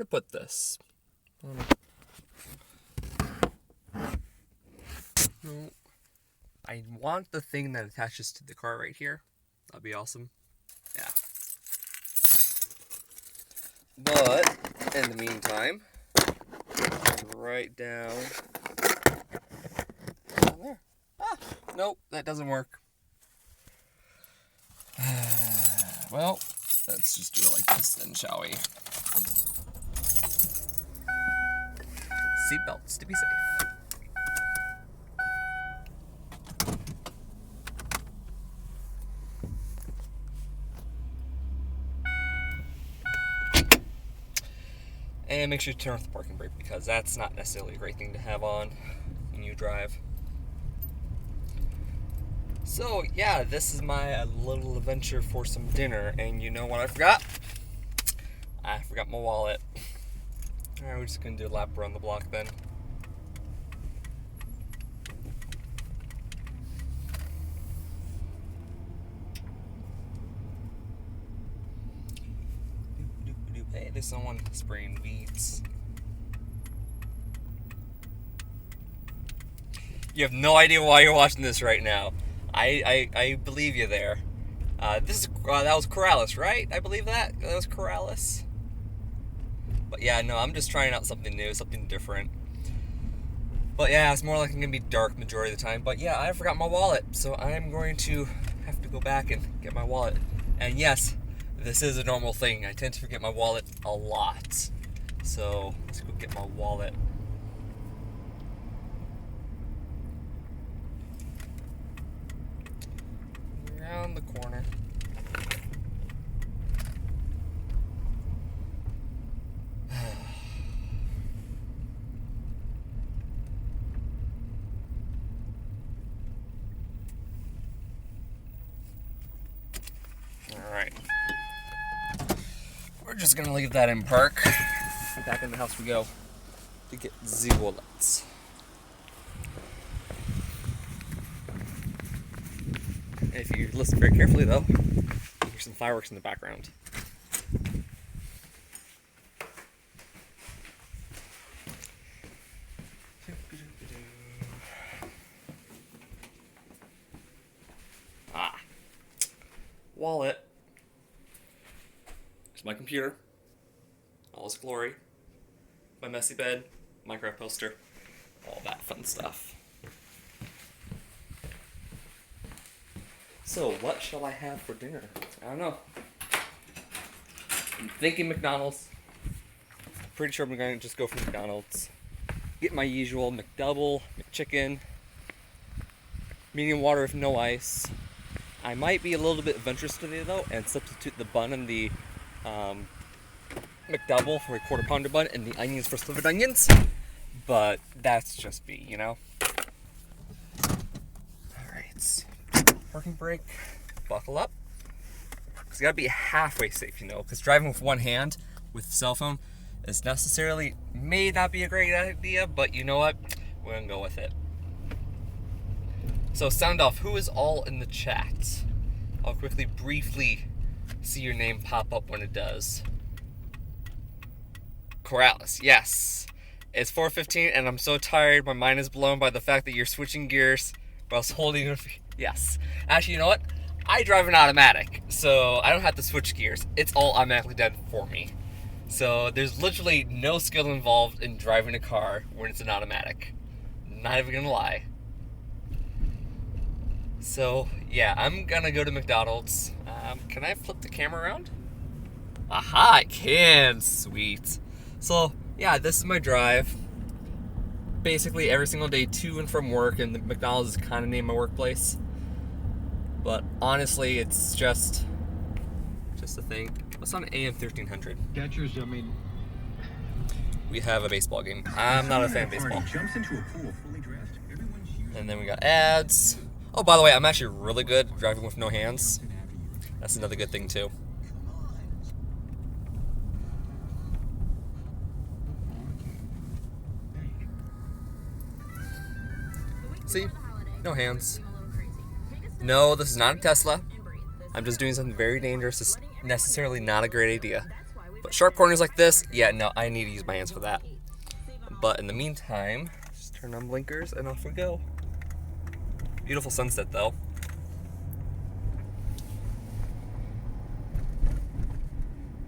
put this? No. I want the thing that attaches to the car right here. That'd be awesome. Yeah. But, in the meantime, right down there. Nope, that doesn't work. Well, let's just do it like this then, shall we? Seatbelts to be safe. And make sure to turn off the parking brake because that's not necessarily a great thing to have on when you drive. So yeah, this is my little adventure for some dinner, and you know what I forgot? I forgot my wallet. Alright, we're just gonna do a lap around the block then. Hey, there's someone spraying weeds. You have no idea why you're watching this right now. I believe you there. That was Corrales, right? I believe that was Corrales. But yeah, no, I'm just trying out something new, something different. But yeah, it's more like gonna be dark majority of the time. But yeah, I forgot my wallet, so I'm going to have to go back and get my wallet. And yes, this is a normal thing. I tend to forget my wallet a lot. So let's go get my wallet. Around the corner. Alright. We're just gonna leave that in park. Back in the house we go to get the wallets. If you listen very carefully, though, you hear some fireworks in the background. Wallet. Here's my computer. All its glory. My messy bed. Minecraft poster. All that fun stuff. So, what shall I have for dinner? I don't know. I'm thinking McDonald's. Pretty sure I'm going to just go for McDonald's. Get my usual McDouble, McChicken, medium water with no ice. I might be a little bit adventurous today though and substitute the bun and the McDouble for a quarter pounder bun and the onions for slivered onions. But that's just me, you know? Alright. Parking brake, buckle up. Because you gotta be halfway safe, you know, because driving with one hand with the cell phone is necessarily may not be a great idea, but you know what? We're gonna go with it. So sound off, who is all in the chat? I'll quickly, briefly see your name pop up when it does. Corrales, yes. It's 4:15 and I'm so tired, my mind is blown by the fact that you're switching gears whilst holding. Yes. Actually, you know what? I drive an automatic, so I don't have to switch gears. It's all automatically done for me. So there's literally no skill involved in driving a car when it's an automatic. Not even gonna lie. So yeah, I'm gonna go to McDonald's. Can I flip the camera around? Aha, I can. Sweet. So yeah, this is my drive. Basically every single day to and from work, and the McDonald's is kind of named my workplace. But honestly, it's just a thing. What's on AM 1300? Catchers, I mean, we have a baseball game. I'm not a fan of baseball. Jumps into a pool fully dressed. And then we got ads. Oh, by the way, I'm actually really good driving with no hands. That's another good thing too. See? No hands. No, this is not a Tesla. I'm just doing something very dangerous. It's necessarily not a great idea. But sharp corners like this, yeah, no, I need to use my hands for that. But in the meantime, just turn on blinkers and off we go. Beautiful sunset though.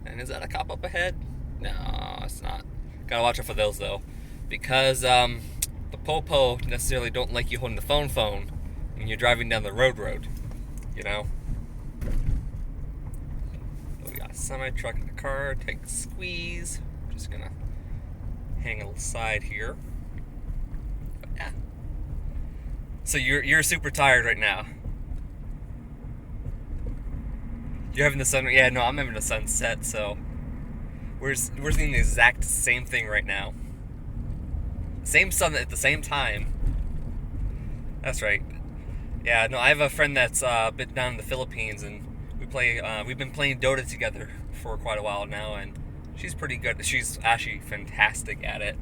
And is that a cop up ahead? No, it's not. Gotta watch out for those though, because the popo necessarily don't like you holding the phone when you're driving down the road. You know. So we got a semi truck in the car. Take a squeeze. Just gonna hang a side here. But yeah. So you're super tired right now. You're having the sun. Yeah, no, I'm having the sunset. So we're seeing the exact same thing right now. Same sun at the same time. That's right. Yeah, no, I have a friend that's been down in the Philippines, and we've been playing Dota together for quite a while now, and she's pretty good. She's actually fantastic at it.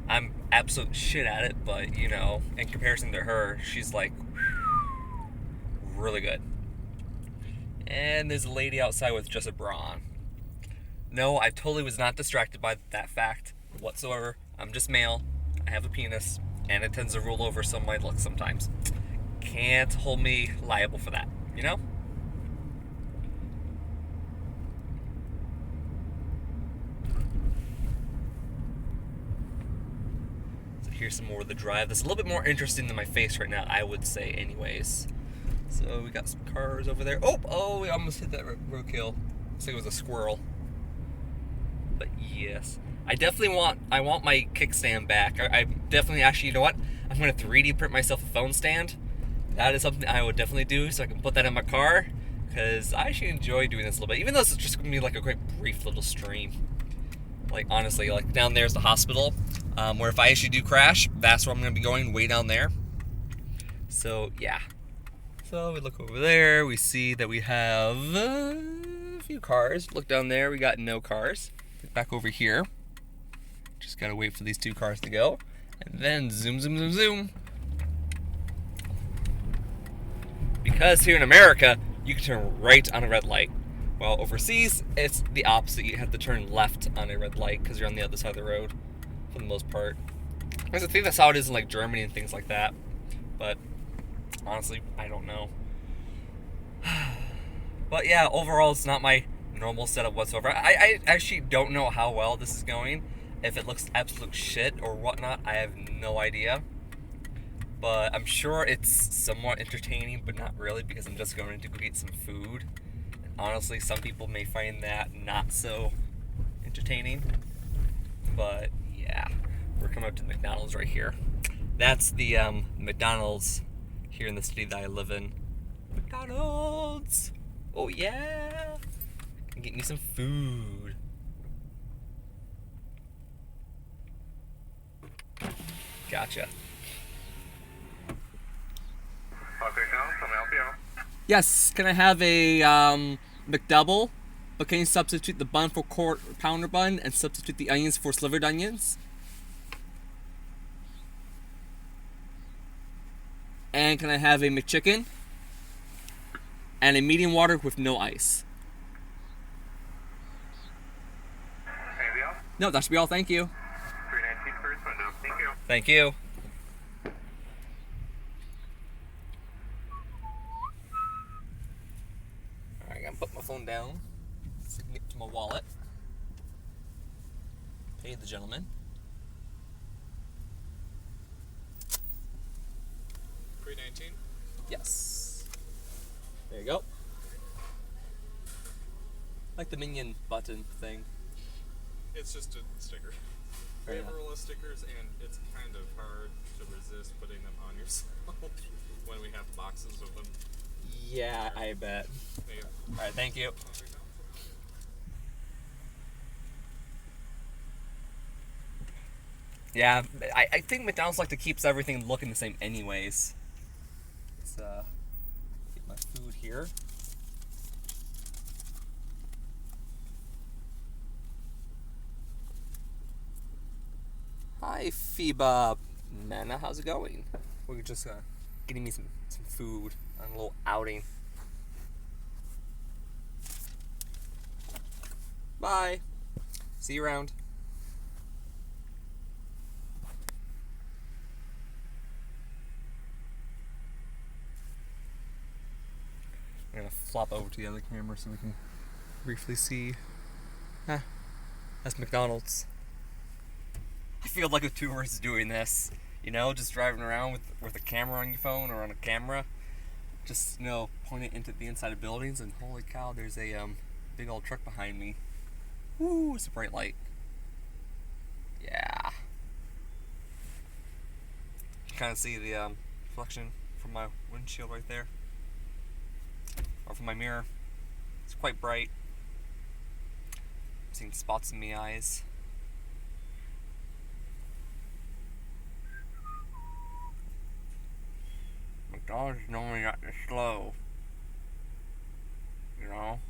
I'm absolute shit at it, but you know, in comparison to her, she's like really good. And there's a lady outside with just a bra on. No, I totally was not distracted by that fact whatsoever. I'm just male. I have a penis, and it tends to rule over some of my looks sometimes. Can't hold me liable for that, you know? So here's some more of the drive. That's a little bit more interesting than my face right now, I would say anyways. So we got some cars over there. Oh, we almost hit that roadkill. Looks like it was a squirrel. But yes, I want my kickstand back. I definitely, actually, you know what? I'm gonna 3D print myself a phone stand. That is something I would definitely do, so I can put that in my car, because I actually enjoy doing this a little bit, even though it's just gonna be like a quick, brief little stream. Like honestly, like down there's the hospital, where if I actually do crash, that's where I'm gonna be going, way down there. So yeah. So we look over there, we see that we have a few cars. Look down there, we got no cars. Back over here. Just gotta wait for these two cars to go. And then zoom. Because here in America, you can turn right on a red light. While overseas, it's the opposite. You have to turn left on a red light because you're on the other side of the road, for the most part. I think that's how it is in like Germany and things like that. But honestly, I don't know. But yeah, overall, it's not my normal setup whatsoever. I actually don't know how well this is going. If it looks absolute shit or whatnot, I have no idea. But I'm sure it's somewhat entertaining, but not really, because I'm just going to go get some food. And honestly, some people may find that not so entertaining. But yeah, we're coming up to the McDonald's right here. That's the McDonald's here in the city that I live in. McDonald's! Oh yeah! Get me some food. Gotcha. Okay, can I help you? Yes, can I have a McDouble? But can you substitute the bun for quarter pounder bun and substitute the onions for slivered onions? And can I have a McChicken? And a medium water with no ice. Anything else? No, that should be all. Thank you. 319 first window. Thank you. Thank you. Alright, I'm gonna put my phone down. Get to my wallet. Pay the gentleman. 319. Yes. There you go. Like the minion button thing. It's just a sticker. We Fair have enough. a roll of stickers, and it's kind of hard to resist putting them on yourself when we have boxes of them. Yeah, I bet. There you go. Alright, thank you. Yeah, I think McDonald's like to keeps everything looking the same anyways. Let's get my food here. Hi, Phoeba. Nana, how's it going? We're just getting me some food on a little outing. Bye. See you around. I'm gonna flop over to the other camera so we can briefly see. That's McDonald's. I feel like a tourist doing this, you know, just driving around with a camera on your phone or on a camera, just, you know, pointing into the inside of buildings, and holy cow, there's a big old truck behind me. Woo, it's a bright light. Yeah. You can kind of see the reflection from my windshield right there, or from my mirror. It's quite bright. I'm seeing spots in my eyes. McDonald's normally not this slow, you know?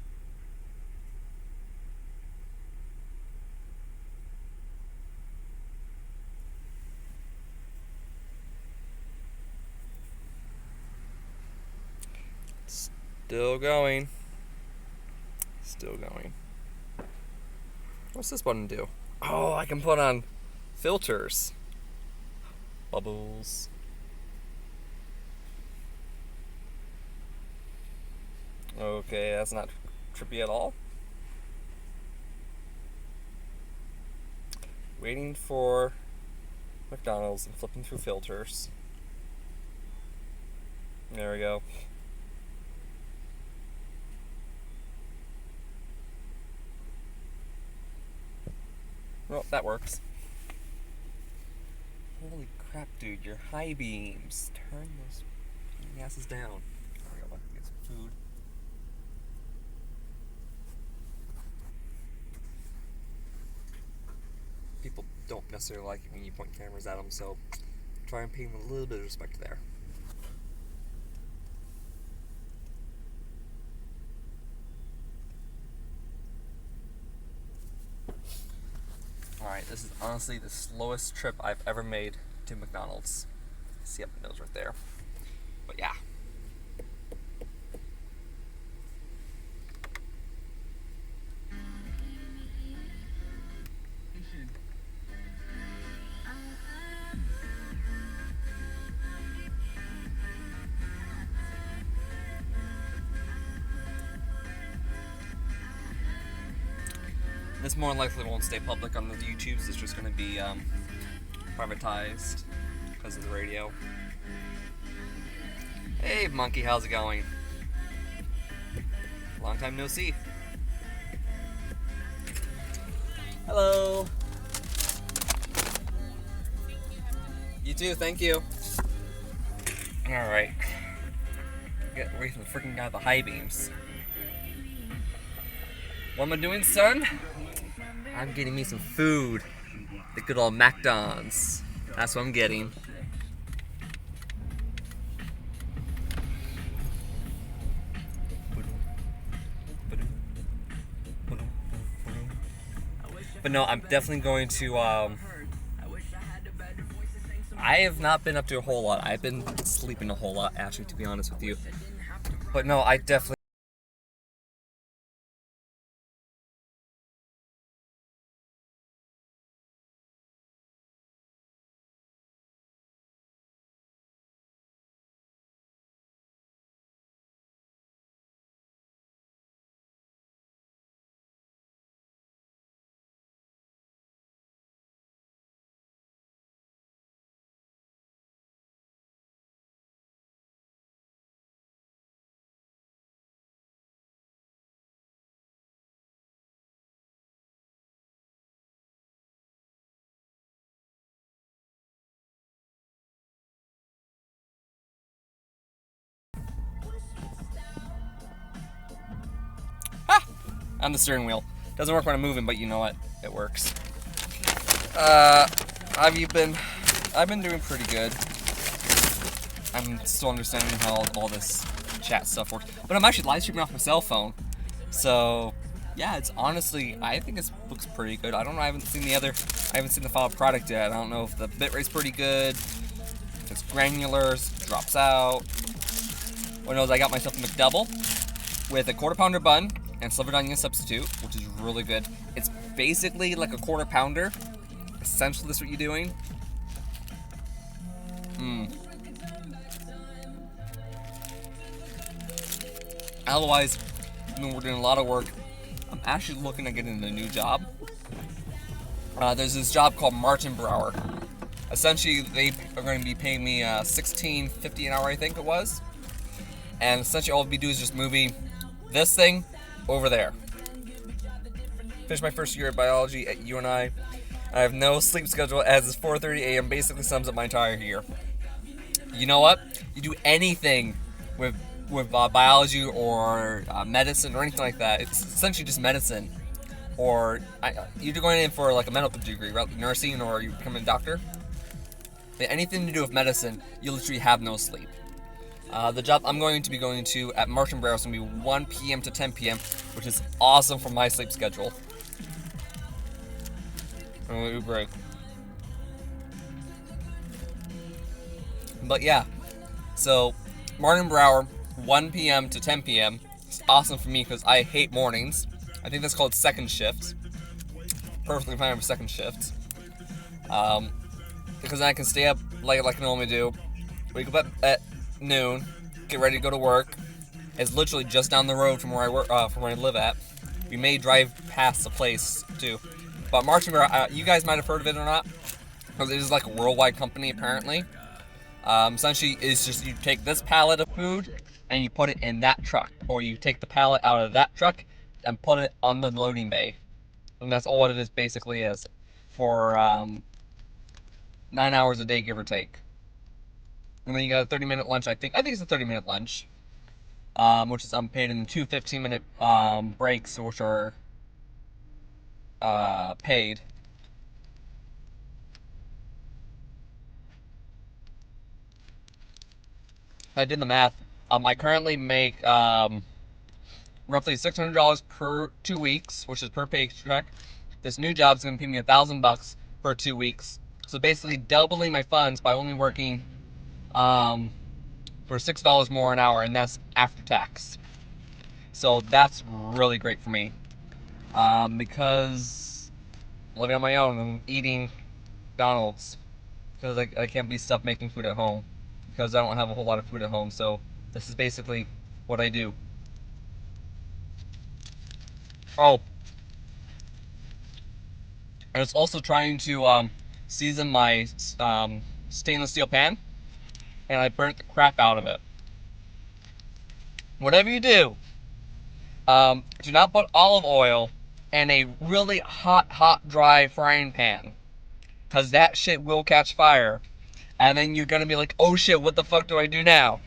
Still going. Still going. What's this button do? Oh, I can put on filters. Bubbles. Okay, that's not trippy at all. Waiting for McDonald's and flipping through filters. There we go. Well, that works. Holy crap, dude, your high beams. Turn those asses down. There we go, let's get some food. People don't necessarily like it when you point cameras at them, so try and pay them a little bit of respect there. Alright, this is honestly the slowest trip I've ever made to McDonald's. See up the nose right there. But yeah. This more likely won't stay public on the YouTubes. It's just going to be privatized because of the radio. Hey, monkey, how's it going? Long time no see. Hello. You too, thank you. Alright. Get away from the freaking guy with the high beams. What am I doing, son? I'm getting me some food. The good old McDonald's. That's what I'm getting. But no, I'm definitely going to, I have not been up to a whole lot. I've been sleeping a whole lot, actually, to be honest with you. But no, I definitely... on the steering wheel. Doesn't work when I'm moving, but you know what? It works. Have you been? I've been doing pretty good. I'm still understanding how all this chat stuff works. But I'm actually live streaming off my cell phone. So, yeah, it's honestly, I think it looks pretty good. I don't know, I haven't seen the final product yet. I don't know if the bitrate's pretty good, if it's granular, drops out. What knows, I got myself a McDouble with a quarter pounder bun and slivered onion substitute, which is really good. It's basically like a quarter pounder. Essentially, that's what you're doing. Otherwise, we're doing a lot of work. I'm actually looking at getting a new job. There's this job called Martin Brower. Essentially, they are going to be paying me $16.50 an hour, I think it was. And essentially, all I'll be doing is just moving this thing over there. Finished my first year of biology at UNI. I have no sleep schedule, as is 4:30 a.m. basically sums up my entire year. You know what? You do anything with biology or medicine or anything like that, it's essentially just medicine. Or you're going in for like a medical degree, right? Nursing, or you become a doctor. Anything to do with medicine, you literally have no sleep. The job I'm going to be going to at Martin Brower is going to be 1 p.m. to 10 p.m., which is awesome for my sleep schedule. I'm going to break. But yeah, so Martin Brower, 1 p.m. to 10 p.m. It's awesome for me because I hate mornings. I think that's called second shift. Perfectly fine for second shift. Because I can stay up like I normally do. Wake up at noon, get ready to go to work. It's literally just down the road from where I work, from where I live at. We may drive past the place too. But Martin Brower, you guys might have heard of it or not, because it is like a worldwide company apparently. Essentially, it's just you take this pallet of food and you put it in that truck, or you take the pallet out of that truck and put it on the loading bay, and that's all it is basically is, for 9 hours a day, give or take. And then you got a 30-minute lunch. I think it's a 30-minute lunch, which is unpaid, and 2 15-minute breaks, which are paid. I did the math. I currently make roughly $600 per 2 weeks, which is per paycheck. This new job's gonna pay me $1,000 for 2 weeks. So basically doubling my funds by only working for $6 more an hour, and that's after tax. So that's really great for me. Because I'm living on my own and eating McDonald's, because I can't be stuck making food at home, because I don't have a whole lot of food at home. So this is basically what I do. Oh, and it's also trying to season my stainless steel pan, and I burnt the crap out of it. Whatever you do, do not put olive oil in a really hot, dry frying pan, because that shit will catch fire, and then you're gonna be like, oh shit, what the fuck do I do now?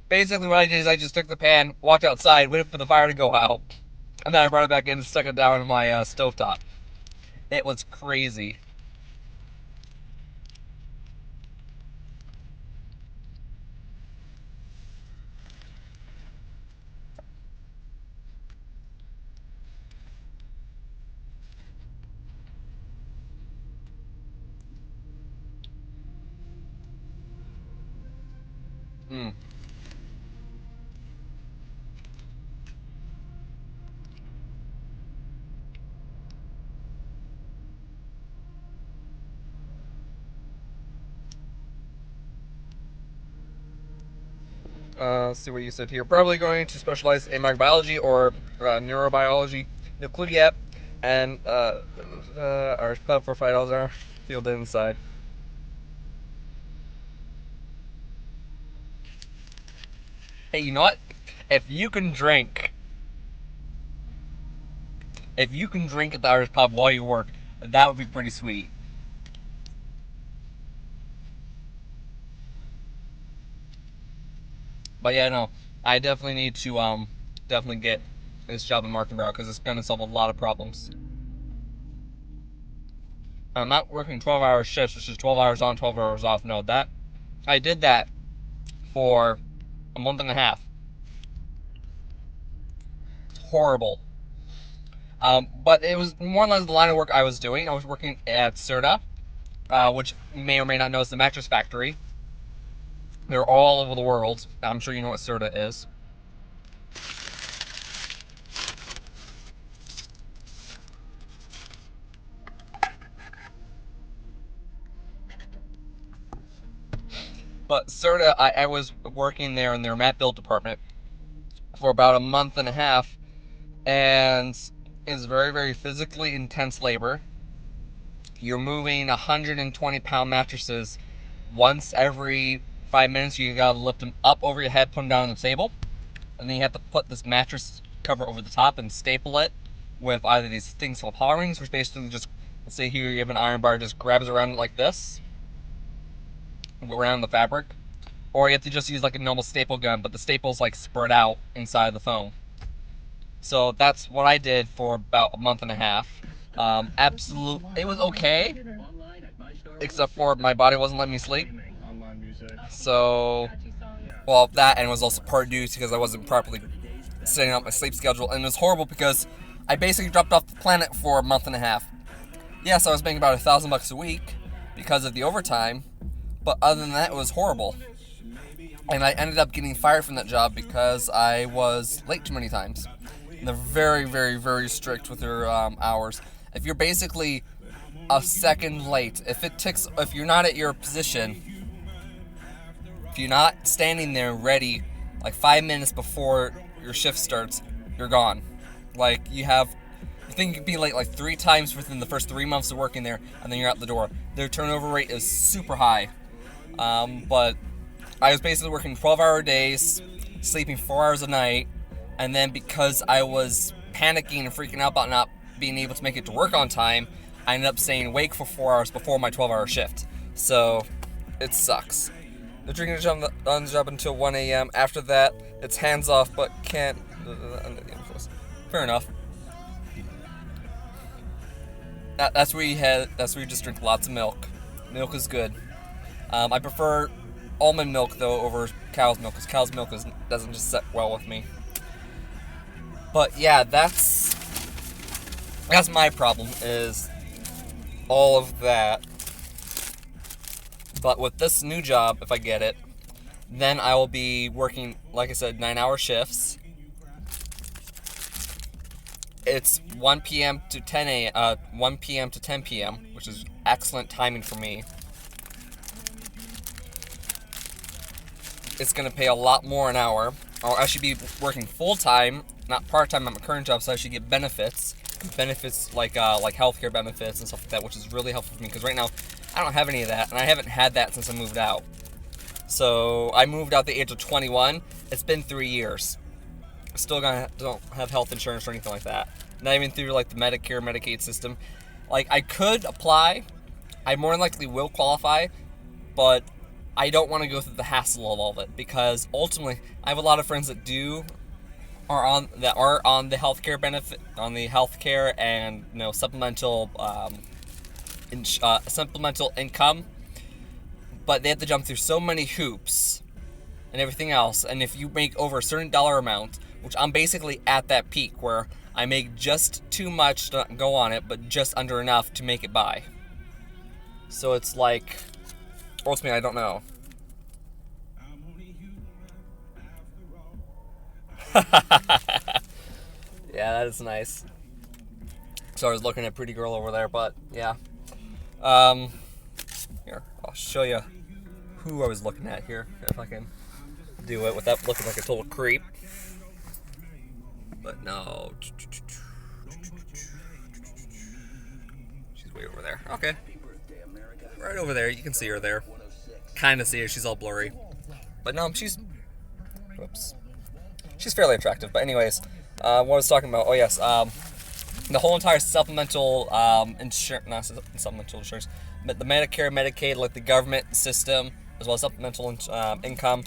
Basically what I did is I just took the pan, walked outside, waited for the fire to go out, and then I brought it back in and stuck it down in my stovetop. It was crazy. Mm. Let's see what you said here. Probably going to specialize in microbiology or neurobiology, nuclear, and our pub for $5 are field inside. Hey, you know what? If you can drink at the Irish pub while you work, that would be pretty sweet. But yeah, no, I definitely need to definitely get this job in Martin Brower, because it's gonna solve a lot of problems. I'm not working 12-hour shifts, which is 12 hours on, 12 hours off. No, that I did that for a month and a half. It's horrible. But it was more or less the line of work I was doing. I was working at Serta, which you may or may not know is the mattress factory. They're all over the world. I'm sure you know what Serta is. But Serta, I was working there in their mat build department for about a month and a half, and it's very, very physically intense labor. You're moving 120-pound mattresses once every 5 minutes. You gotta lift them up over your head, put them down on the table, and then you have to put this mattress cover over the top and staple it with either these things called power rings, which basically just, let's say here you have an iron bar, just grabs around it like this, around the fabric, or you have to just use like a normal staple gun, but the staple's like spread out inside the foam. So that's what I did for about a month and a half. It was okay, except for my body wasn't letting me sleep. So, well, that, and it was also part due because I wasn't properly setting up my sleep schedule, and it was horrible because I basically dropped off the planet for a month and a half. Yes, I was making about $1,000 a week because of the overtime, but other than that, it was horrible. And I ended up getting fired from that job because I was late too many times. And they're very, very, very strict with their hours. If you're basically a second late, if you're not at your position, if you're not standing there ready, like 5 minutes before your shift starts, you're gone. Like, you think you could be late like 3 times within the first 3 months of working there, and then you're out the door. Their turnover rate is super high. But I was basically working 12-hour days, sleeping 4 hours a night, and then because I was panicking and freaking out about not being able to make it to work on time, I ended up staying awake for 4 hours before my 12-hour shift. So, it sucks. They're drinking on the job until 1 a.m. After that, it's hands off, but can't under the influence. Fair enough. That's where you just drink lots of milk. Milk is good. I prefer almond milk though over cow's milk, because cow's milk doesn't just set well with me. But yeah, that's my problem, is all of that. But with this new job, if I get it, then I will be working, like I said, 9-hour shifts. It's 1 p.m. to 1 p.m. to 10 p.m., which is excellent timing for me. It's going to pay a lot more an hour. I should be working full-time, not part-time at my current job, so I should get benefits. Benefits like healthcare benefits and stuff like that, which is really helpful for me, because right now I don't have any of that, and I haven't had that since I moved out. So I moved out at the age of 21. It's been 3 years. Still don't have health insurance or anything like that. Not even through like the Medicare, Medicaid system. Like, I could apply. I more than likely will qualify, but I don't want to go through the hassle of all of it, because ultimately I have a lot of friends that are on the healthcare benefit, on the healthcare and supplemental supplemental income, but they have to jump through so many hoops and everything else. And if you make over a certain dollar amount, which I'm basically at that peak where I make just too much to go on it, but just under enough to make it by. So it's like, ultimately, I don't know. Yeah, that is nice. So I was looking at pretty girl over there, but yeah. Here, I'll show you who I was looking at here, if I can do it without looking like a total creep. But no. She's way over there. Okay. Right over there. You can see her there. Kind of see her. She's all blurry. But no, she's fairly attractive. But anyways, what I was talking about. Oh yes. The whole entire supplemental insurance, not supplemental insurance, but the Medicare, Medicaid, like the government system, as well as supplemental income,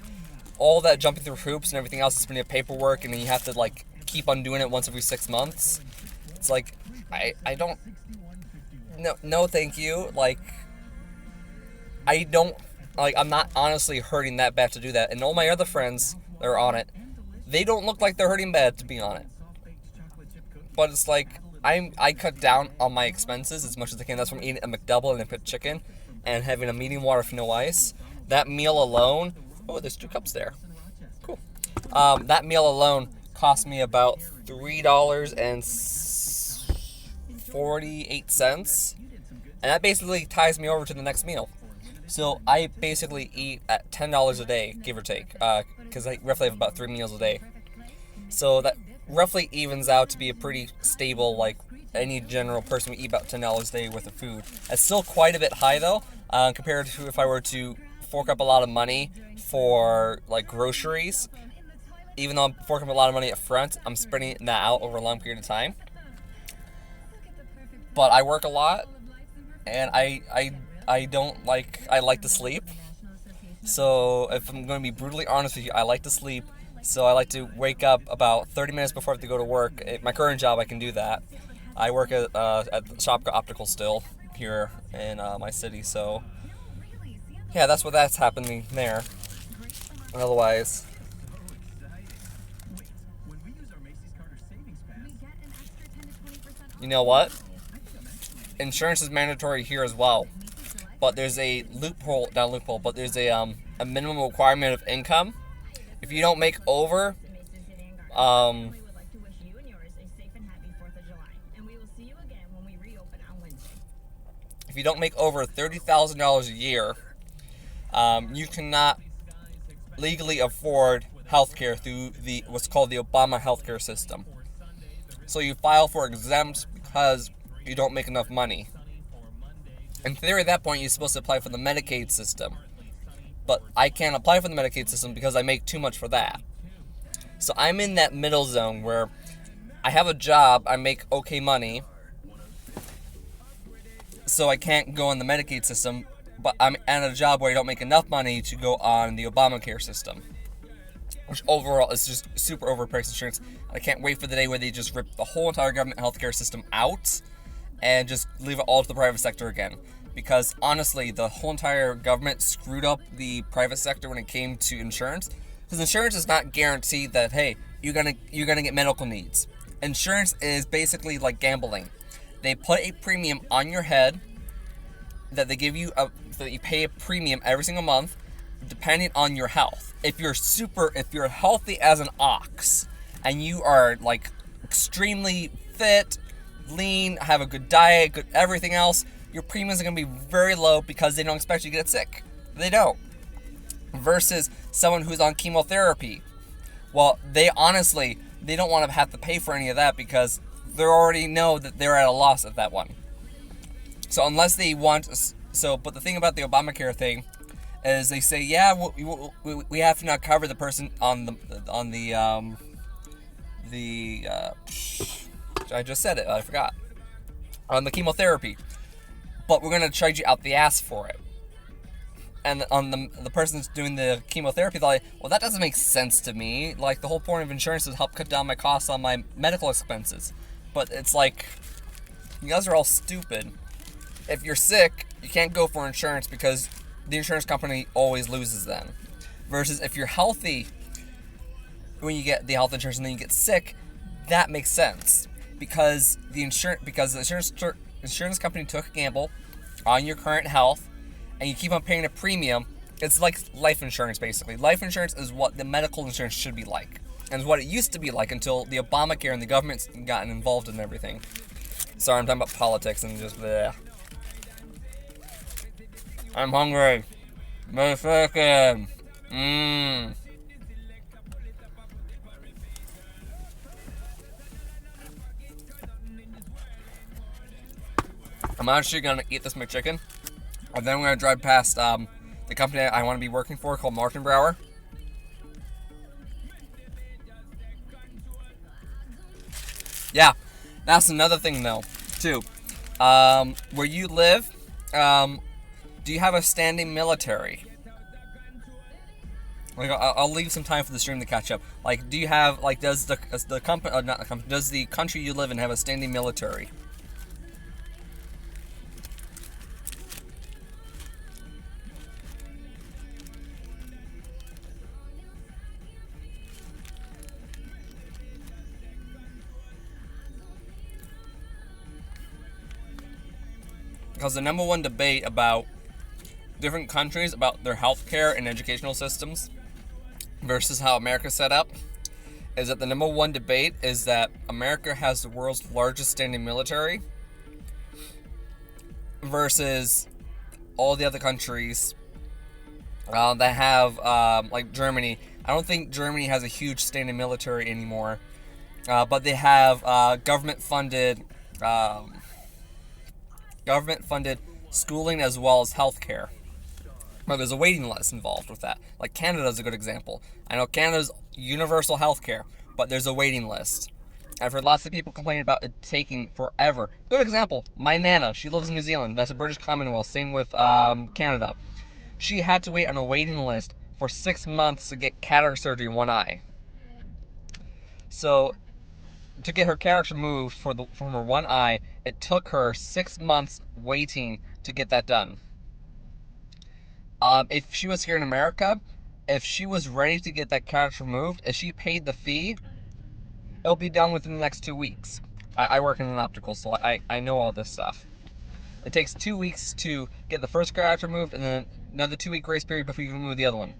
all that jumping through hoops and everything else is plenty of paperwork, and then you have to like keep on doing it once every 6 months. It's like, I don't, no thank you. Like, I don't, like, I'm not honestly hurting that bad to do that. And all my other friends that are on it, they don't look like they're hurting bad to be on it. But it's like, I cut down on my expenses as much as I can. That's from eating a McDouble and a pit chicken and having a medium water with no ice. That meal alone, oh, there's 2 cups there. Cool. That meal alone cost me about $3.48, and that basically ties me over to the next meal. So I basically eat at $10 a day, give or take, because I roughly have about 3 meals a day. So that roughly evens out to be a pretty stable, like any general person would eat about $10 a day worth of food. It's still quite a bit high though, compared to if I were to fork up a lot of money for like groceries. Even though I'm forking up a lot of money up front, I'm spreading that out over a long period of time. But I work a lot, and I don't like, I like to sleep. So if I'm going to be brutally honest with you, I like to sleep. So I like to wake up about 30 minutes before I have to go to work. At my current job, I can do that. I work at Shopko Optical still here in my city. So yeah, that's happening there. Otherwise, you know what? Insurance is mandatory here as well. But there's a loophole, not a loophole, but there's a minimum requirement of income. If you don't make over, if you don't make over $30,000 a year, you cannot legally afford healthcare through what's called the Obama healthcare system. So you file for exempt because you don't make enough money. In theory, at that point, you're supposed to apply for the Medicaid system. But I can't apply for the Medicaid system because I make too much for that. So I'm in that middle zone where I have a job, I make okay money, so I can't go on the Medicaid system, but I'm at a job where I don't make enough money to go on the Obamacare system. Which overall is just super overpriced insurance. I can't wait for the day where they just rip the whole entire government healthcare system out and just leave it all to the private sector again. Because honestly, the whole entire government screwed up the private sector when it came to insurance. Because insurance is not guaranteed that, hey, you're gonna get medical needs. Insurance is basically like gambling. They put a premium on your head that they give you that you pay a premium every single month, depending on your health. If you're healthy as an ox, and you are like extremely fit, lean, have a good diet, good everything else, your premiums are going to be very low because they don't expect you to get sick. They don't. Versus someone who's on chemotherapy. Well, they don't want to have to pay for any of that because they already know that they're at a loss at that one. So unless they want, but the thing about the Obamacare thing is they say, yeah, we have to now cover the person I just said it, I forgot. On the chemotherapy. But we're going to charge you out the ass for it. And on the person that's doing the chemotherapy, they're like, well, that doesn't make sense to me. Like, the whole point of insurance is to help cut down my costs on my medical expenses. But it's like, you guys are all stupid. If you're sick, you can't go for insurance because the insurance company always loses then. Versus if you're healthy, when you get the health insurance and then you get sick, that makes sense. Because the insurance company took a gamble on your current health, and you keep on paying a premium. It's like life insurance, basically. Life insurance is what the medical insurance should be like, and is what it used to be like until the Obamacare and the government's gotten involved in everything. Sorry, I'm talking about politics and just bleh. I'm hungry. Motherfucker. I'm actually gonna eat this McChicken, and then I'm gonna drive past the company I want to be working for called Martin Brower. Yeah, that's another thing though, too. Where you live, do you have a standing military? Like, I'll leave some time for the stream to catch up. Like, do you have, like, does the company, not the company, does the country you live in have a standing military? Because the number one debate about different countries, about their healthcare and educational systems versus how America's set up, is that the number one debate is that America has the world's largest standing military versus all the other countries that have, like Germany. I don't think Germany has a huge standing military anymore, but they have government-funded schooling as well as healthcare. But there's a waiting list involved with that. Like Canada's a good example. I know Canada's universal healthcare, but there's a waiting list. I've heard lots of people complain about it taking forever. Good example, my Nana, she lives in New Zealand. That's a British Commonwealth. Same with Canada. She had to wait on a waiting list for 6 months to get cataract surgery in one eye. So, to get her cataract removed from her one eye, it took her 6 months waiting to get that done. If she was here in America, if she was ready to get that cataract removed, if she paid the fee, it'll be done within the next 2 weeks. I work in an optical, so I know all this stuff. It takes 2 weeks to get the first cataract removed, and then another 2 week grace period before you can remove the other one.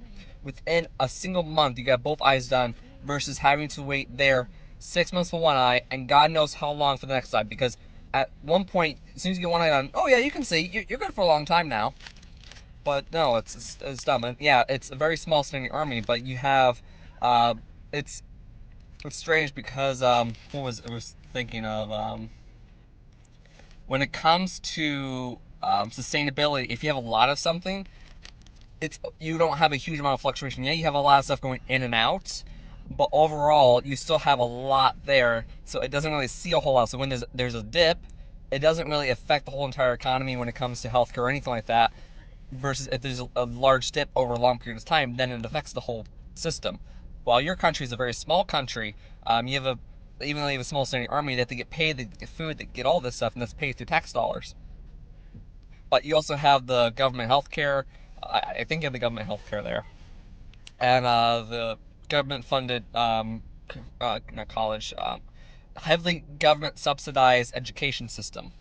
Within a single month, you got both eyes done, versus having to wait there 6 months for one eye, and God knows how long for the next eye, because at one point, as soon as you get one eye done, oh yeah, you can see, you're good for a long time now. But no, it's dumb. And yeah, it's a very small standing army, but you have, it's strange because, I was thinking of, when it comes to sustainability, if you have a lot of something, you don't have a huge amount of fluctuation. Yeah, you have a lot of stuff going in and out, but overall, you still have a lot there, so it doesn't really see a whole lot. So when there's a dip, it doesn't really affect the whole entire economy when it comes to healthcare or anything like that, versus if there's a large dip over a long period of time, then it affects the whole system. While your country is a very small country, even though you have a small standing army, they have to get paid, they get food, they get all this stuff, and that's paid through tax dollars. But you also have the government health care. I think you have the government health care there. And the government-funded, not college, heavily government-subsidized education system.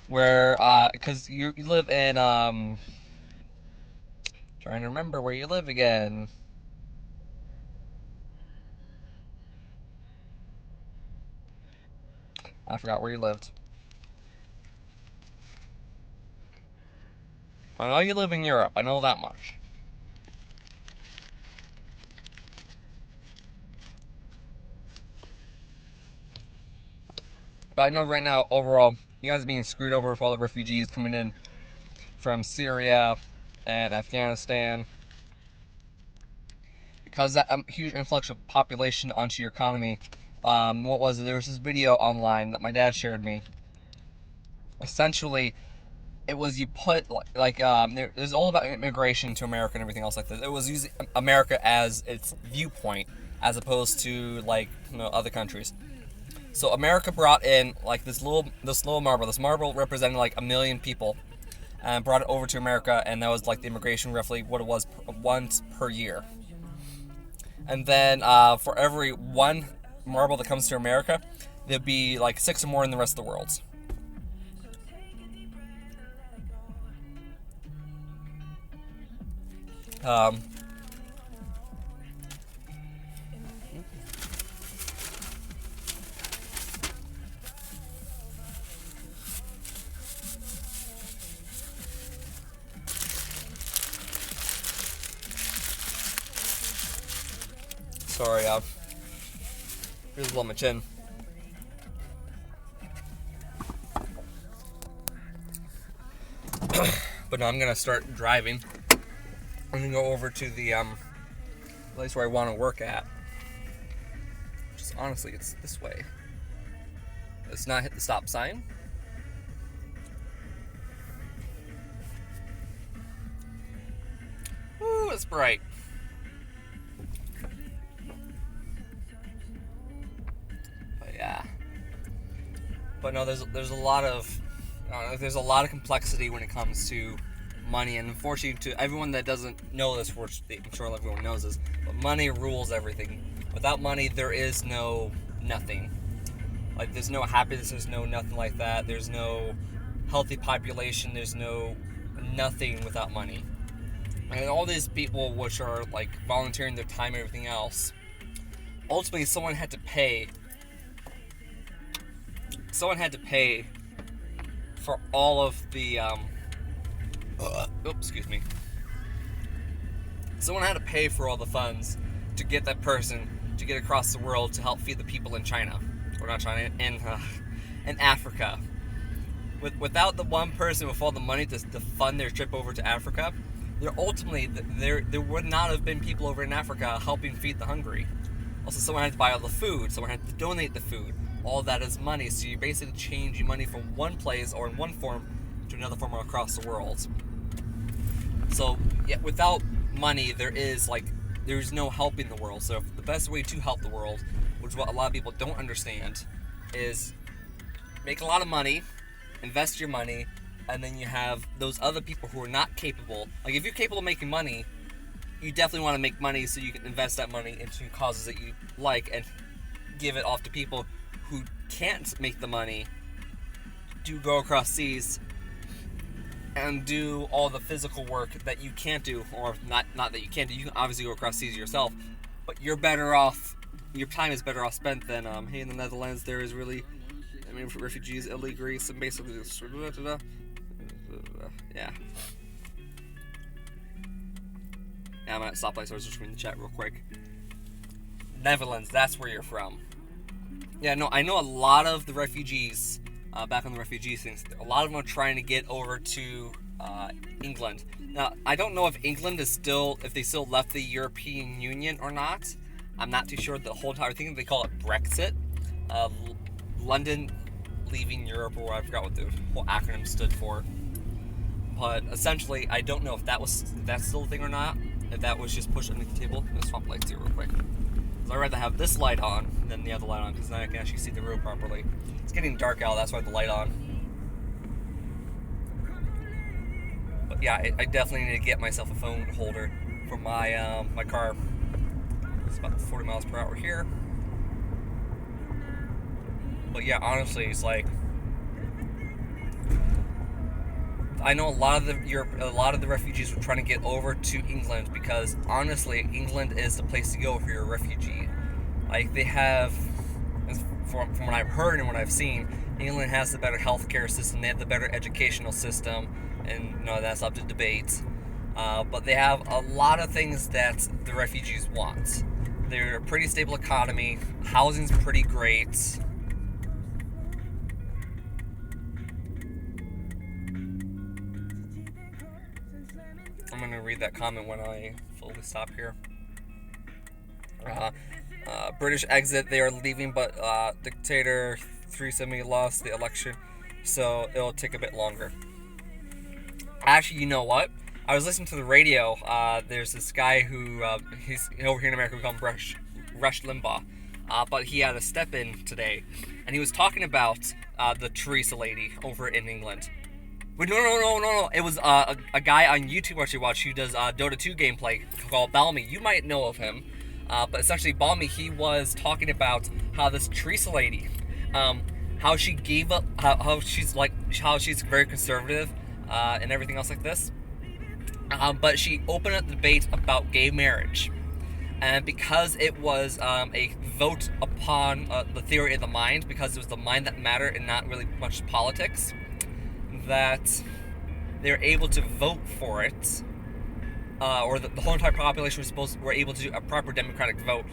Where, because you live in, trying to remember where you live again. I forgot where you lived. I know you live in Europe, I know that much. But I know right now, overall, you guys are being screwed over with all the refugees coming in from Syria and Afghanistan. Because that huge influx of population onto your economy, what was it? There was this video online that my dad shared me. Essentially, it was you put there's all about immigration to America and everything else like this. It was using America as its viewpoint as opposed to other countries. So America brought in this little marble. This marble represented 1 million people, and brought it over to America, and that was the immigration roughly what it was once per year. And then for every one marble that comes to America, there'd be 6 or more in the rest of the world. Sorry, just blow my chin. But no, I'm gonna start driving. I'm gonna go over to the place where I want to work at. Just honestly, it's this way. Let's not hit the stop sign. Ooh, it's bright. But yeah. But no, there's a lot of complexity when it comes to money, and unfortunately, to everyone that doesn't know this, I'm sure everyone knows this, but money rules everything. Without money, there is no nothing. There's no happiness, there's no nothing like that. There's no healthy population, there's no nothing without money. And all these people which are volunteering their time and everything else, ultimately someone had to pay for all of the Excuse me. Someone had to pay for all the funds to get that person to get across the world to help feed the people in China, or not China, in Africa. Without the one person with all the money to fund their trip over to Africa, there would not have been people over in Africa helping feed the hungry. Also, someone had to buy all the food. Someone had to donate the food. All that is money. So you're basically changing money from one place or in one form to another form across the world. So yeah, without money, there's no helping the world. So the best way to help the world, which is what a lot of people don't understand, is make a lot of money, invest your money, and then you have those other people who are not capable. Like, if you're capable of making money, you definitely want to make money so you can invest that money into causes that you like and give it off to people who can't make the money to go across seas and do all the physical work that you can't do, or not that you can't do. You can obviously go across seas yourself, but you're better off, your time is better off spent than, hey, in the Netherlands there is really, for refugees illegally, so basically just, yeah. I'm at a stoplight, so I was just reading the chat real quick. Netherlands, that's where you're from. Yeah, no, I know a lot of the refugees, back on the refugee things, a lot of them are trying to get over to England. Now, I don't know if England is if they still left the European Union or not. I'm not too sure the whole time. I think they call it Brexit. London leaving Europe, or I forgot what the whole acronym stood for. But essentially, I don't know if that's still a thing or not. If that was just pushed underneath the table. Let's swap lights here real quick. So I'd rather have this light on than the other light on, because then I can actually see the road properly. It's getting dark out, that's why I have the light on. But yeah, I definitely need to get myself a phone holder for my my car. It's about 40 miles per hour here. But yeah, honestly, it's like, I know a lot of the refugees were trying to get over to England because honestly, England is the place to go if you're a refugee. Like, they have, from what I've heard and what I've seen, England has the better healthcare system. They have the better educational system, and that's up to debate. But they have a lot of things that the refugees want. They're a pretty stable economy. Housing's pretty great. I'm going to read that comment when I fully stop here. British exit, they are leaving, but dictator 370 lost the election, so it'll take a bit longer. Actually, you know what? I was listening to the radio. There's this guy who, he's over here in America, we call him Rush Limbaugh. But he had a step in today, and he was talking about the Theresa lady over in England. Wait, no. It was a guy on YouTube I should watch who does Dota 2 gameplay called Balmy. You might know of him. But essentially, Balmy, he was talking about how this Theresa lady, how she gave up, how she's very conservative, and everything else like this. But she opened up the debate about gay marriage. And because it was a vote upon the theory of the mind, because it was the mind that mattered and not really much politics, that they're able to vote for it, or the whole entire population were able to do a proper democratic vote.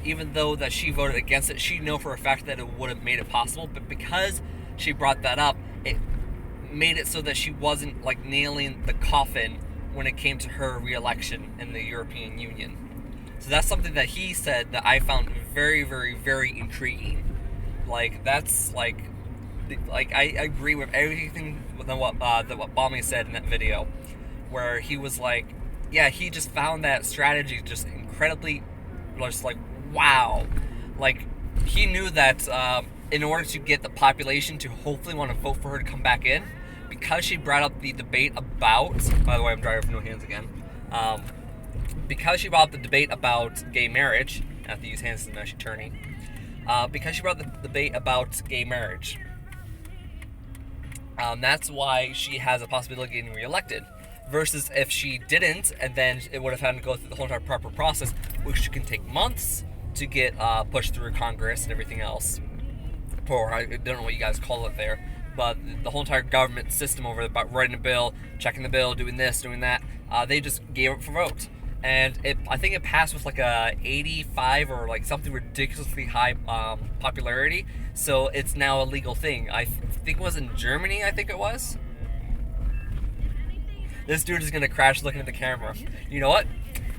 Even though that she voted against it, she knew for a fact that it would have made it possible. But because she brought that up, it made it so that she wasn't like nailing the coffin when it came to her re-election in the European Union. So that's something that he said that I found very, very, very intriguing. Like, that's like I agree with everything that what Balmy said in that video, where he was like, yeah, he just found that strategy just incredibly, just like, wow. Like, he knew that in order to get the population to hopefully want to vote for her to come back in, because she brought up the debate about, by the way, I'm driving with no hands again, because she brought up the debate about gay marriage, I have to use hands since I'm actually turning, because she brought up the debate about gay marriage, that's why she has a possibility of getting reelected. Versus if she didn't, and then it would have had to go through the whole entire proper process, which can take months to get pushed through Congress and everything else. Or I don't know what you guys call it there, but the whole entire government system over about writing a bill, checking the bill, doing this, doing that, they just gave it for vote. And I think it passed with like a 85 or like something ridiculously high popularity. So it's now a legal thing. I think it was in Germany, I think it was. This dude is going to crash looking at the camera. You know what?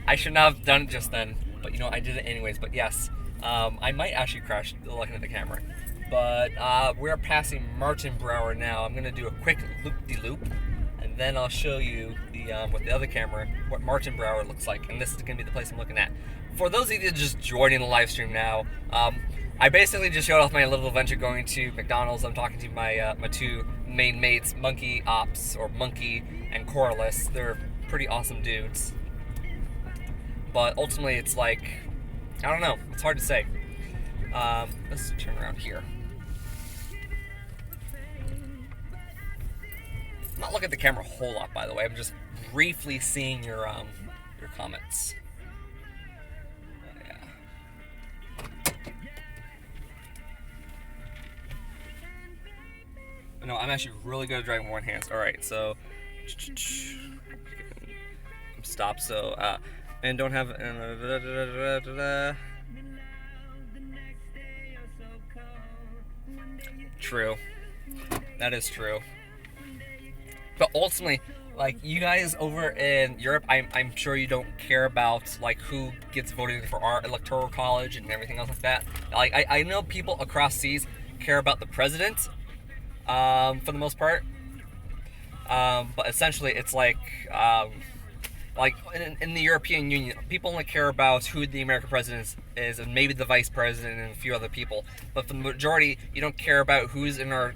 I should not have done it just then. But you know, I did it anyways. But yes, I might actually crash looking at the camera. But we're passing Martinbrower now. I'm going to do a quick loop-de-loop. And then I'll show you with the other camera what Martinbrower looks like. And this is going to be the place I'm looking at. For those of you just joining the live stream now, I basically just showed off my little adventure going to McDonald's. I'm talking to my my two main mates, Monkey Ops, or Monkey and Corliss. They're pretty awesome dudes. But ultimately, it's like, I don't know. It's hard to say. Let's turn around here. I'm not looking at the camera a whole lot, by the way. I'm just briefly seeing your comments. No, I'm actually really good at driving one hand. All right, so stop. So and don't have. True, that is true. But ultimately, like, you guys over in Europe, I'm sure you don't care about like who gets voted for our electoral college and everything else like that. Like I know people across seas care about the president. For the most part, but essentially it's like in the European Union, people only care about who the American president is and maybe the vice president and a few other people. But for the majority, you don't care about who's in our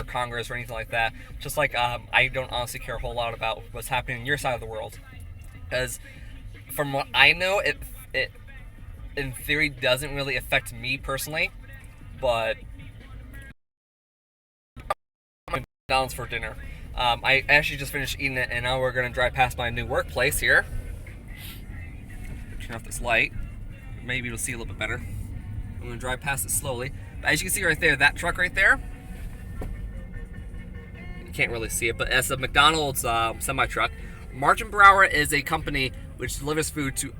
Congress or anything like that. Just like I don't honestly care a whole lot about what's happening in your side of the world, because from what I know, it in theory doesn't really affect me personally, but. McDonald's for dinner. I actually just finished eating it, and now we're going to drive past my new workplace here. Turn off this light. Maybe you'll see a little bit better. I'm going to drive past it slowly. But as you can see right there, that truck right there, you can't really see it, but it's a McDonald's semi-truck. Martinbrower is a company which delivers food to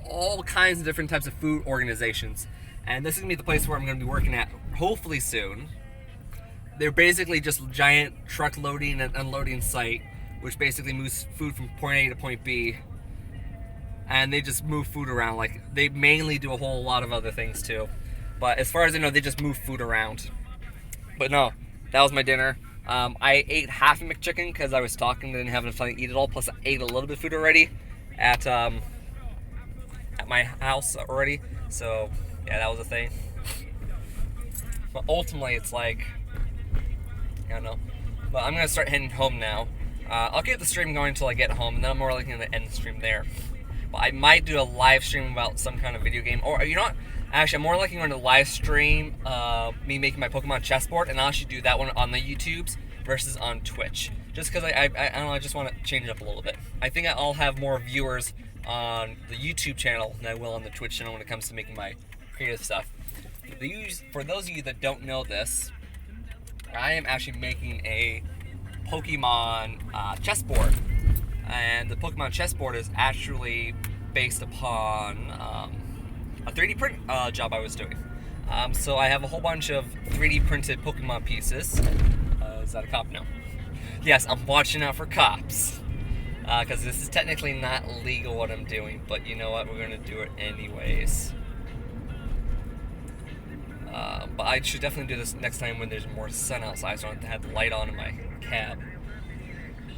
all kinds of different types of food organizations. And this is going to be the place where I'm going to be working at hopefully soon. They're basically just a giant truck loading and unloading site, which basically moves food from point A to point B. And they just move food around. Like, they mainly do a whole lot of other things too. But as far as I know, they just move food around. But no, that was my dinner. I ate half a McChicken because I was talking and didn't have enough time to eat it all. Plus, I ate a little bit of food already at my house already. So, yeah, that was a thing. But ultimately, it's like, I don't know. But I'm going to start heading home now. I'll keep the stream going until I get home, and then I'm more likely going to end the stream there. But I might do a live stream about some kind of video game. Or, you know what? Actually, I'm more likely going to live stream me making my Pokemon chessboard, and I'll actually do that one on the YouTubes versus on Twitch. Just because I don't know, I just want to change it up a little bit. I think I'll have more viewers on the YouTube channel than I will on the Twitch channel when it comes to making my creative stuff. For those of you that don't know this, I am actually making a Pokemon chessboard, and the Pokemon chessboard is actually based upon a 3D print job I was doing. So I have a whole bunch of 3D printed Pokemon pieces. Is that a cop? No. Yes, I'm watching out for cops, because this is technically not legal what I'm doing, but you know what, we're going to do it anyways. But I should definitely do this next time when there's more sun outside, so I don't have to have the light on in my cab.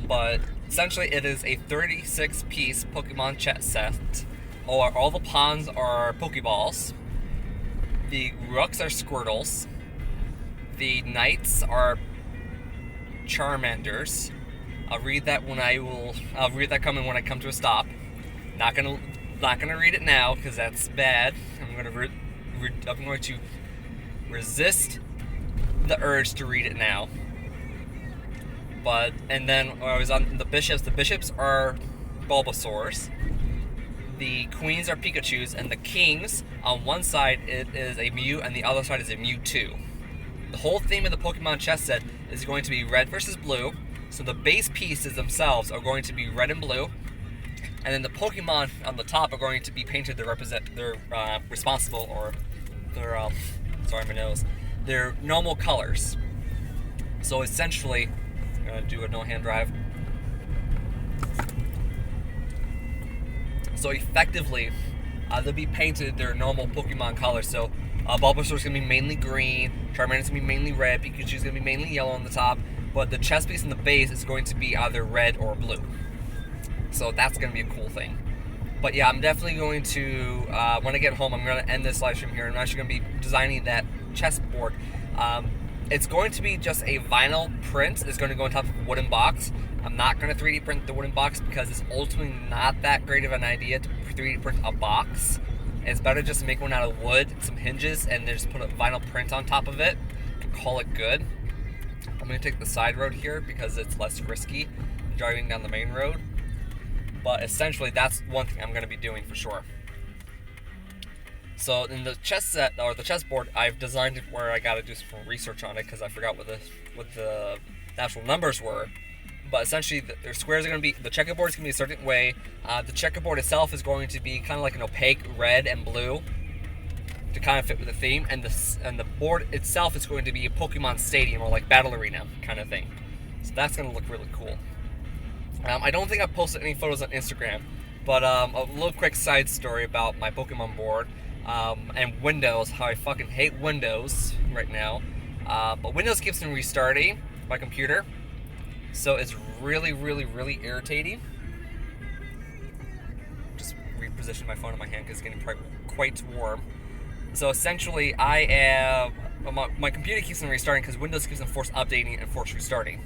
But essentially, it is a 36-piece Pokemon chess set. All the pawns are Pokeballs. The rooks are Squirtles. The knights are Charmanders. I'll read that coming when I come to a stop. Not gonna read it now because that's bad. I'm going to resist the urge to read it now. And then I was on the bishops. The bishops are Bulbasaurs. The queens are Pikachus, and the kings on one side it is a Mew, and the other side is a Mewtwo. the whole theme of the Pokemon chess set is going to be red versus blue. So the base pieces themselves are going to be red and blue, and then the Pokemon on the top are going to be painted to represent their responsible or their sorry my nose, their normal colors. So essentially, I'm gonna do a no hand drive. So effectively, they'll be painted their normal Pokemon colors. So Bulbasaur's gonna be mainly green, Charmander's gonna be mainly red, Pikachu's gonna be mainly yellow on the top, but the chess piece in the base is going to be either red or blue. So that's gonna be a cool thing. But yeah, I'm definitely going to, when I get home, I'm gonna end this live stream here, and I'm actually gonna be designing that chessboard. It's going to be just a vinyl print. It's going to go on top of a wooden box. I'm not going to 3D print the wooden box because it's ultimately not that great of an idea to 3D print a box. It's better just to make one out of wood, some hinges, and then just put a vinyl print on top of it and call it good. I'm going to take the side road here because it's less risky than driving down the main road. But essentially, that's one thing I'm going to be doing for sure. So in the chess set, or the chessboard, I've designed it where I got to do some research on it because I forgot what the actual numbers were. But essentially, the squares are going to be, the checkerboard is going to be a certain way. The checkerboard itself is going to be kind of like an opaque red and blue to kind of fit with the theme. And the board itself is going to be a Pokemon Stadium or like Battle Arena kind of thing. So that's going to look really cool. I don't think I've posted any photos on Instagram, but a little quick side story about my Pokemon board. And Windows, how I fucking hate Windows right now. But Windows keeps on restarting my computer, so it's really, really, really irritating. Just reposition my phone in my hand because it's getting quite warm. So essentially, my computer keeps on restarting because Windows keeps on force updating and force restarting.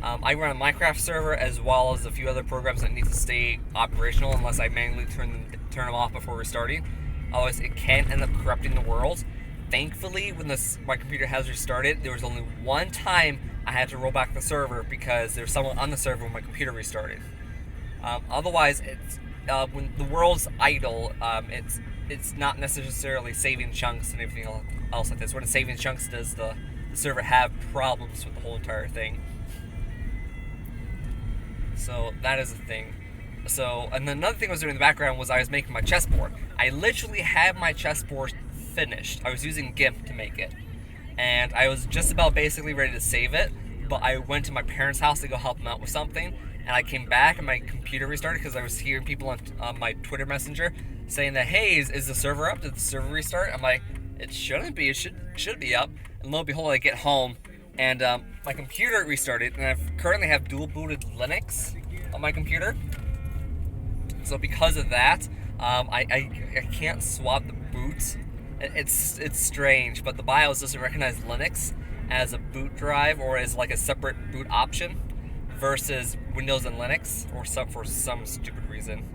I run a Minecraft server as well as a few other programs that need to stay operational unless I manually turn them off before restarting. Otherwise, it can end up corrupting the world. Thankfully, when my computer has restarted, there was only one time I had to roll back the server because there was someone on the server when my computer restarted. Otherwise, it's when the world's idle, it's not necessarily saving chunks and everything else like this. When it's saving chunks, does the server have problems with the whole entire thing? So that is a thing. So, and then another thing I was doing in the background was I was making my chessboard. I literally had my chessboard finished. I was using GIMP to make it. And I was just about basically ready to save it, but I went to my parents' house to go help them out with something, and I came back and my computer restarted because I was hearing people on my Twitter Messenger saying that, hey, is the server up? Did the server restart? I'm like, it shouldn't be. It should be up. And lo and behold, I get home, and my computer restarted, and I currently have dual-booted Linux on my computer. So because of that, I can't swap the boot. It's strange, but the BIOS doesn't recognize Linux as a boot drive or as like a separate boot option versus Windows and Linux, or for some stupid reason.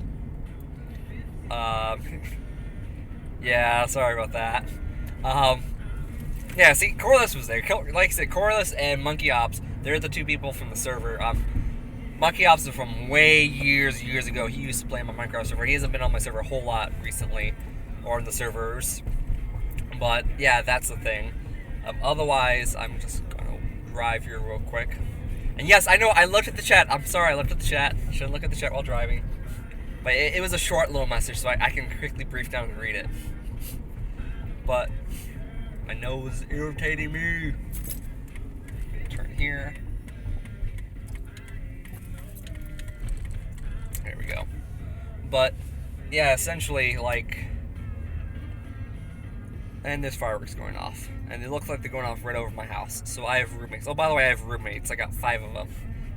Yeah, sorry about that. Yeah, see, Corliss was there. Like I said, Corliss and Monkey Ops, they're the two people from the server. Monkey Ops is from way years ago. He used to play on my Minecraft server. He hasn't been on my server a whole lot recently, or on the servers. But yeah, that's the thing. Otherwise, I'm just gonna drive here real quick. And yes, I know I looked at the chat. I'm sorry, I looked at the chat. Shouldn't look at the chat while driving. But it was a short little message, so I can quickly brief down and read it. But my nose is irritating me. Turn here. There we go. But yeah, essentially, like, and there's fireworks going off, and it looks like they're going off right over my house. So I have roommates. Oh, by the way, I have roommates. I got 5 of them.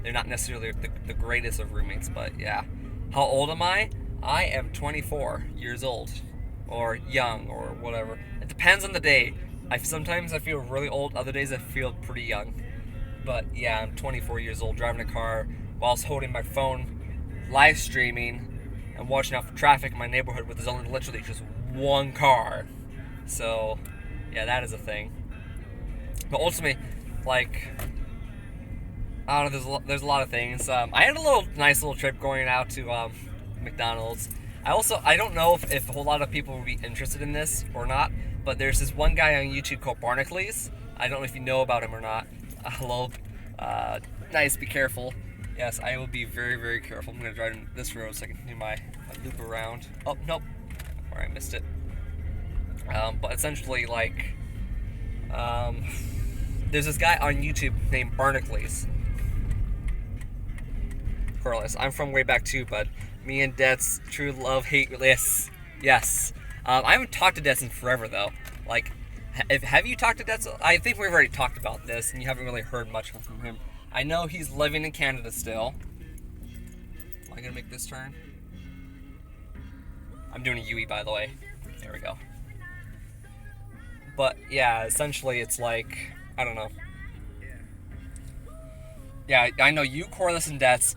They're not necessarily the greatest of roommates, but yeah. How old am I? I am 24 years old, or young, or whatever. It depends on the day. Sometimes I feel really old. Other days I feel pretty young. But yeah, I'm 24 years old, driving a car whilst holding my phone, live streaming, and watching out for traffic in my neighborhood where there's only literally just one car. So, yeah, that is a thing. But ultimately, like, I don't know, there's a lot of things. I had a nice little trip going out to McDonald's. I don't know if a whole lot of people will be interested in this or not, but there's this one guy on YouTube called Barnacles. I don't know if you know about him or not. Hello. Nice, be careful. Yes, I will be very, very careful. I'm going to drive in this road so I can do my loop around. Oh, nope. Or I missed it. But essentially, like, there's this guy on YouTube named Barnacles. Corliss. I'm from way back too, but me and Detz, true love, hate, yes. I haven't talked to Detz in forever, though. Like, have you talked to Detz? I think we've already talked about this, and you haven't really heard much from him. I know he's living in Canada still. Am I gonna make this turn? I'm doing a UE, by the way. There we go. But yeah, essentially it's like, I don't know. Yeah, I know you, Corliss, and Detz.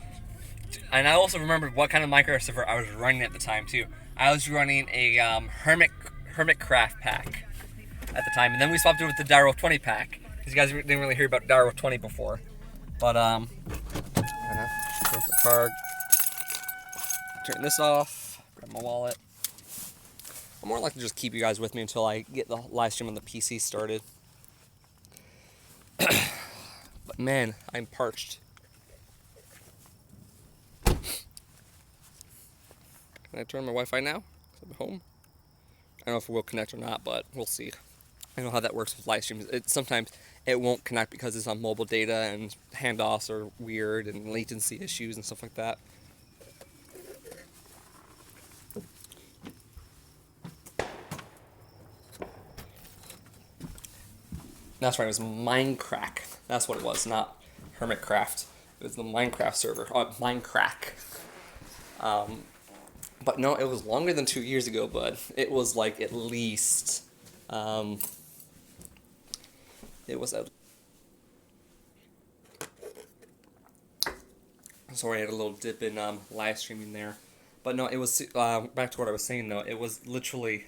And I also remembered what kind of Minecraft server I was running at the time too. I was running a Hermitcraft pack at the time, and then we swapped it with the Direwolf 20 pack. Because you guys didn't really hear about Direwolf 20 before. But go for the card. Turn this off. Grab my wallet. I'm more likely to just keep you guys with me until I get the live stream on the PC started. But man, I'm parched. Can I turn my Wi-Fi now? I'm home. I don't know if it will connect or not, but we'll see. I know how that works with live streams. Sometimes it won't connect because it's on mobile data and handoffs are weird and latency issues and stuff like that. That's right, it was Minecraft. That's what it was, not Hermitcraft. It was the Minecraft server. Oh, Minecraft. But no, it was longer than 2 years ago, but it was like at least... it was a... Sorry, I had a little dip in live streaming there. But no, it was... back to what I was saying, though. It was literally...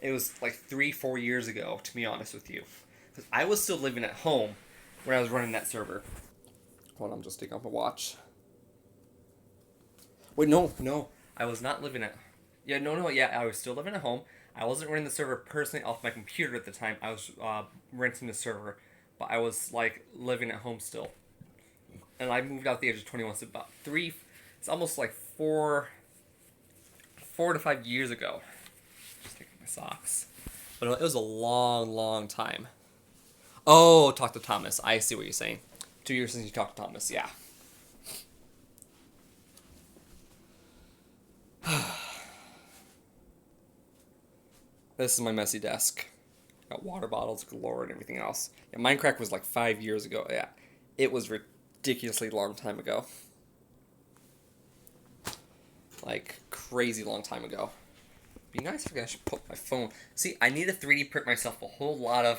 it was like 3-4 years ago, to be honest with you. Because I was still living at home when I was running that server. Hold on, I'm just taking off my watch. Wait, no. I was not living at... Yeah, I was still living at home. I wasn't running the server personally off my computer at the time. I was renting the server. But I was, like, living at home still. And I moved out at the age of 21, so about it's almost like 4 to 5 years ago. Just taking my socks. But it was a long, long time. Oh, talk to Thomas. I see what you're saying. 2 years since you talked to Thomas, yeah. This is my messy desk. Got water bottles galore and everything else. Yeah, Minecraft was like 5 years ago. Yeah, it was ridiculously long time ago. Like, crazy long time ago. Be nice if I should put my phone... See, I need to 3D print myself a whole lot of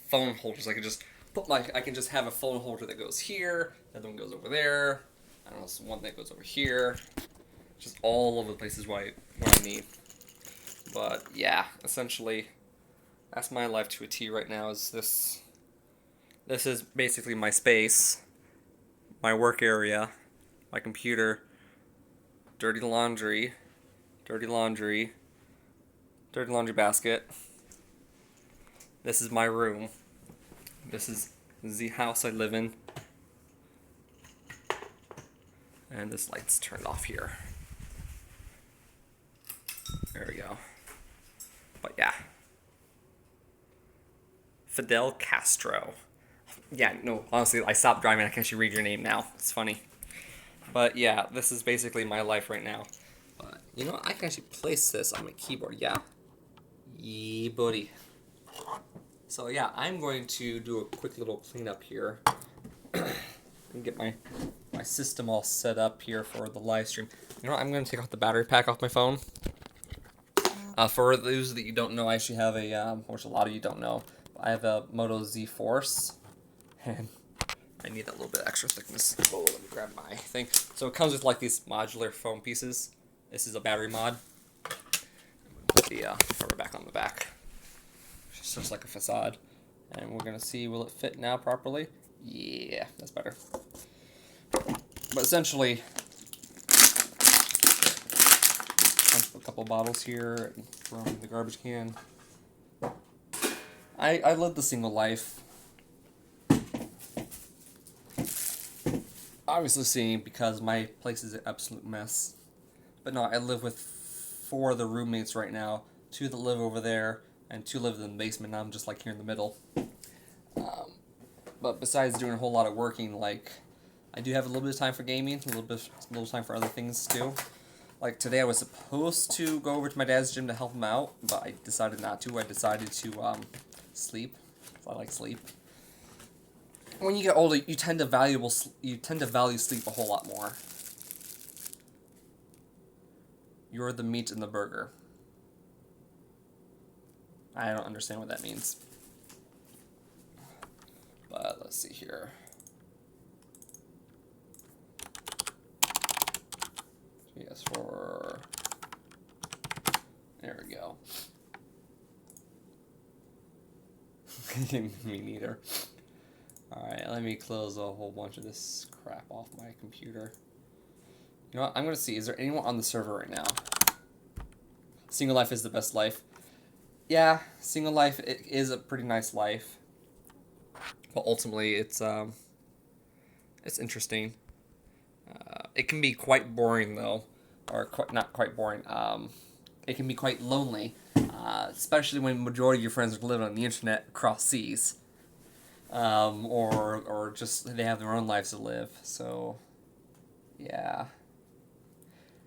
phone holders. I could just I can just have a phone holder that goes here, the other one goes over there. I don't know, one that goes over here. Just all over the places where I need. But yeah, essentially, that's my life to a T right now. Is this? This is basically my space, my work area, my computer, dirty laundry basket. This is my room. This is the house I live in. And this light's turned off here. There we go. But yeah. Fidel Castro. Yeah, no, honestly, I stopped driving. I can actually read your name now. It's funny. But yeah, this is basically my life right now. But, you know, I can actually place this on my keyboard. Yeah. Yeah, buddy. So yeah, I'm going to do a quick little cleanup here. And get my system all set up here for the live stream. You know what? I'm going to take off the battery pack off my phone. For those that you don't know, I actually have a, which a lot of you don't know, I have a Moto Z Force. And I need that little bit extra thickness. Oh, let me grab my thing. So it comes with like these modular foam pieces. This is a battery mod. Put the cover back on the back. It's just like a facade. And we're going to see, will it fit now properly? Yeah, that's better. But essentially, a couple bottles here, throw them in the garbage can. I live the single life. Obviously seeing because my place is an absolute mess. But no, I live with 4 of the roommates right now. 2 that live over there, and 2 live in the basement. I'm just like here in the middle. But besides doing a whole lot of working, like, I do have a little bit of time for gaming, a little time for other things too. Like today I was supposed to go over to my dad's gym to help him out, but I decided not to. I decided to sleep. I like sleep. When you get older, you tend to value sleep a whole lot more. You're the meat in the burger. I don't understand what that means. But let's see here. PS4. There we go. Me neither. Alright, let me close a whole bunch of this crap off my computer. You know what? I'm going to see. Is there anyone on the server right now? Single life is the best life. Yeah, single life it is a pretty nice life. But ultimately, it's interesting. It can be quite boring, though. Or not quite boring. It can be quite lonely. Especially when the majority of your friends are living on the internet across seas. Or just they have their own lives to live. So, yeah.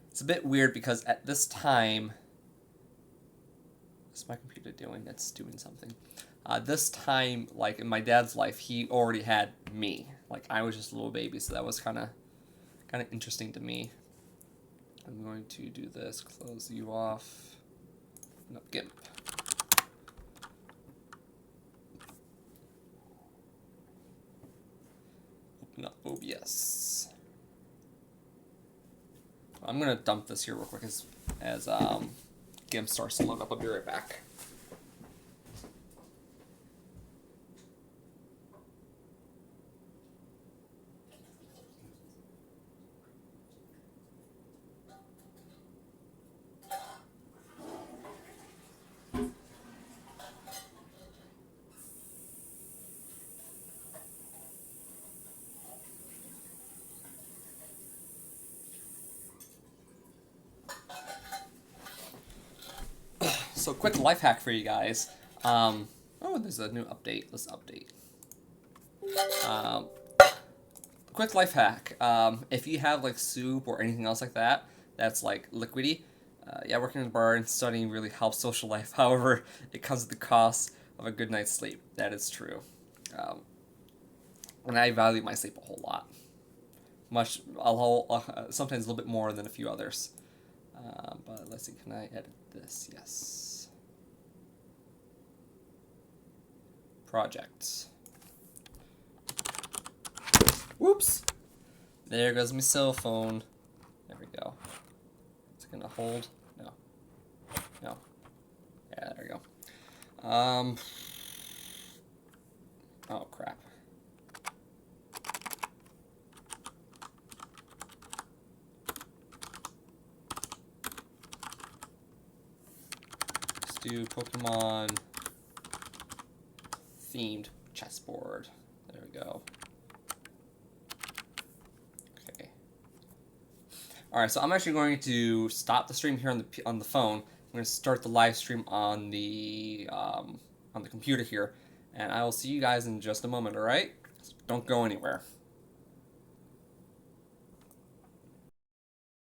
It's a bit weird because at this time... What's my computer doing? It's doing something. This time, like in my dad's life, he already had me. Like I was just a little baby, so that was kind of interesting to me. I'm going to do this. Close you off. No, GIMP. Open up OBS. I'm gonna dump this here real quick as GIMP starts to load up. I'll be right back. So quick life hack for you guys. Oh, there's a new update. Let's update. Quick life hack. If you have like soup or anything else like that, that's like liquidy. Yeah, working in a bar and studying really helps social life. However, it comes at the cost of a good night's sleep. That is true. And I value my sleep a whole lot. Sometimes a little bit more than a few others. But let's see, can I edit this? Yes. Projects. Whoops! There goes my cell phone. There we go. Is it gonna hold? No. No. Yeah, there we go. Oh, crap. Let's do Pokemon themed chessboard. There we go. Okay. All right, so I'm actually going to stop the stream here on the phone. I'm going to start the live stream on the computer here, and I will see you guys in just a moment. All right? Don't go anywhere.